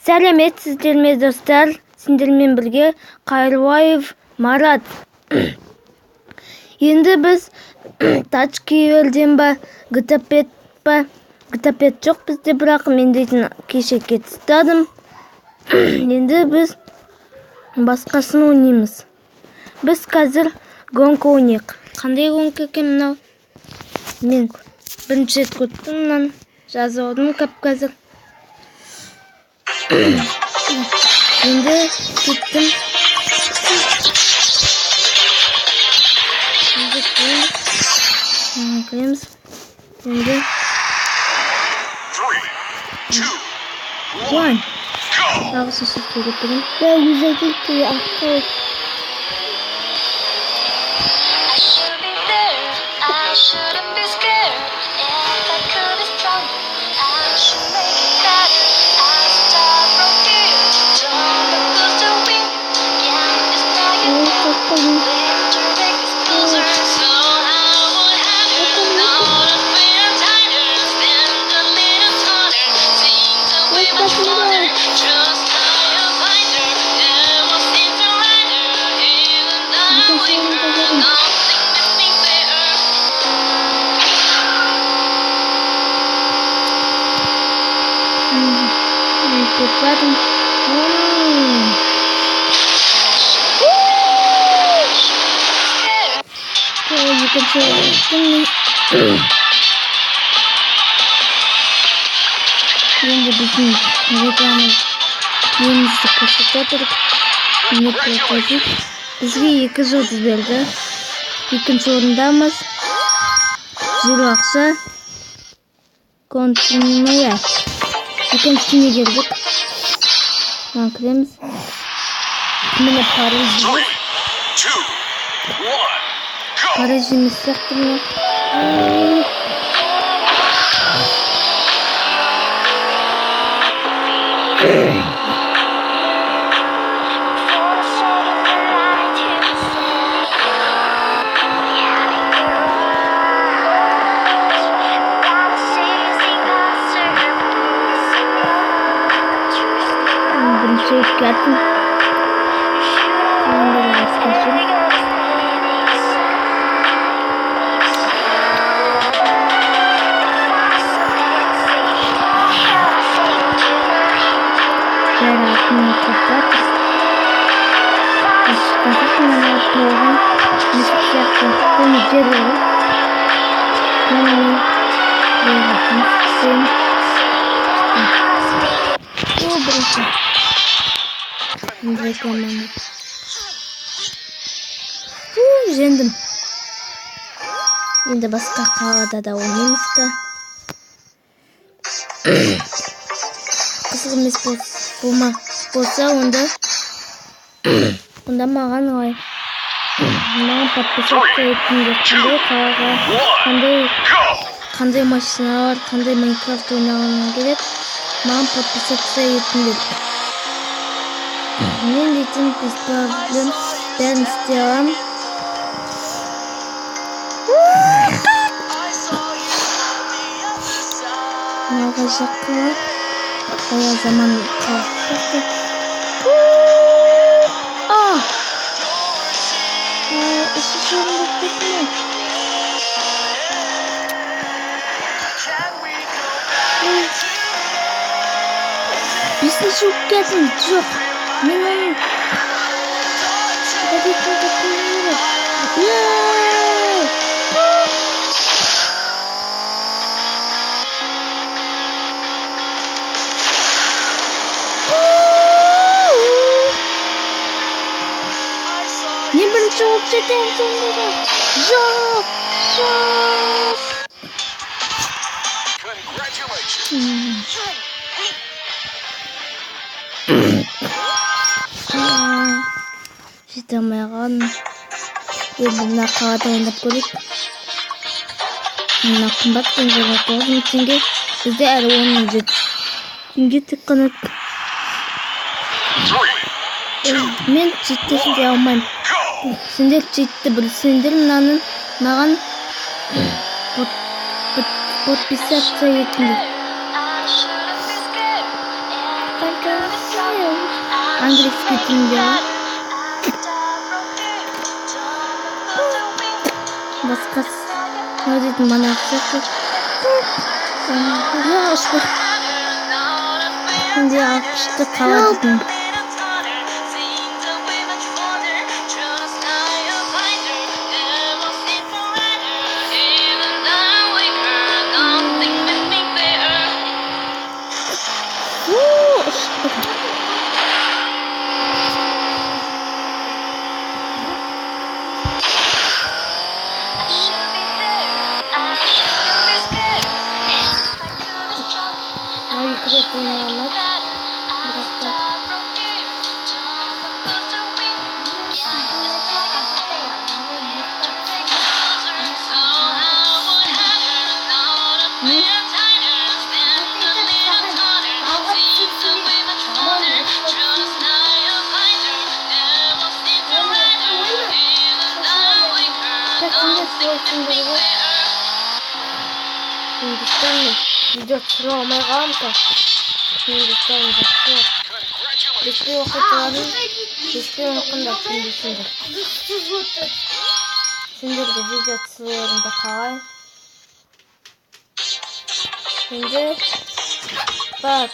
Сәлеметсіздер ме достар, сендермен бірге Қайырбаев Марат. Енді біз тачкиверден ба, гтапет жоқ бізде, бірақ мен дейтін кеше кетістадым. Енді біз басқасын ойнаймыз. Біз қазір гонка ойнайық. Қандай гонка екен мынау? Мен бірінші рет көрдім, мынаны жазып алдым қазір. Енді кеттім. Кіреміз. Енді 3, 2, 1 go! Ағысы сөйтіп тұрмын. Я үзәкелді ақыл. I shouldn't be scared. If I could be stronger, I should make it better. I start from here. Don't look close to me. Yeah, it's not your fault. Winter break is closer, so I would have you know the fear tighter. Stand a little taller. Seems a way much farther. Just how you find her. Never seem to ride her. Even though we were nothing missing there. Купатым. Енді біздің рекламы немізді көрсетіп отырып, бізге 2 жұлдыз берді. 2-ші орындамыз. 0 ақша. Континуя. 2-шіне келдік. Кіреміз. Міне Париж. 3, 2, 1, go! Париж емес сияқты міне. Бірінші рет кеттім. Енді басқасын. Жаратын капат. Контактымен алып тұрған мысық сияқты көне жерлері. Бірінші. Рекламаны. Жеңдім. Енді басқа қалада да ойнаймыз да. Қызық емес болса, онда маған ой. Маған подписаться етіңдер. Қандай қалаға, қандай машиналар, қандай Майнкрафт ойнағанын керек. Маған подписаться етіңдер. Мен дейтін бесплатным бәрін істей алам. Маған жаққыла. Ая заман қалықты. Іші шоғын болып кетті. Бесінші өп кәдім, жоқ. Мен оның әдетіңді көңілі. Мен бірінші өп жетем сонда. Жоқ. Congratulations! Жете алмайған. Енді мына қалада ойнап көрейік. Мына қымбат пен жағы 9 теңге. Бізде әрі 17 теңге тек қана. Мен читтесін де алмайым. Сендер читті білсеңдер маған подписаться етіңдер. I shouldn't be scared. If I could be английский тілінде басқа дейтін манағы де алып күшті қала дейтін. Видео түсіре алмай қаламын. Беспей оқытыларын беспей оқыңдар түсіндірсіңдер. Сендерге видео түсірерімді қалай. Енді бар.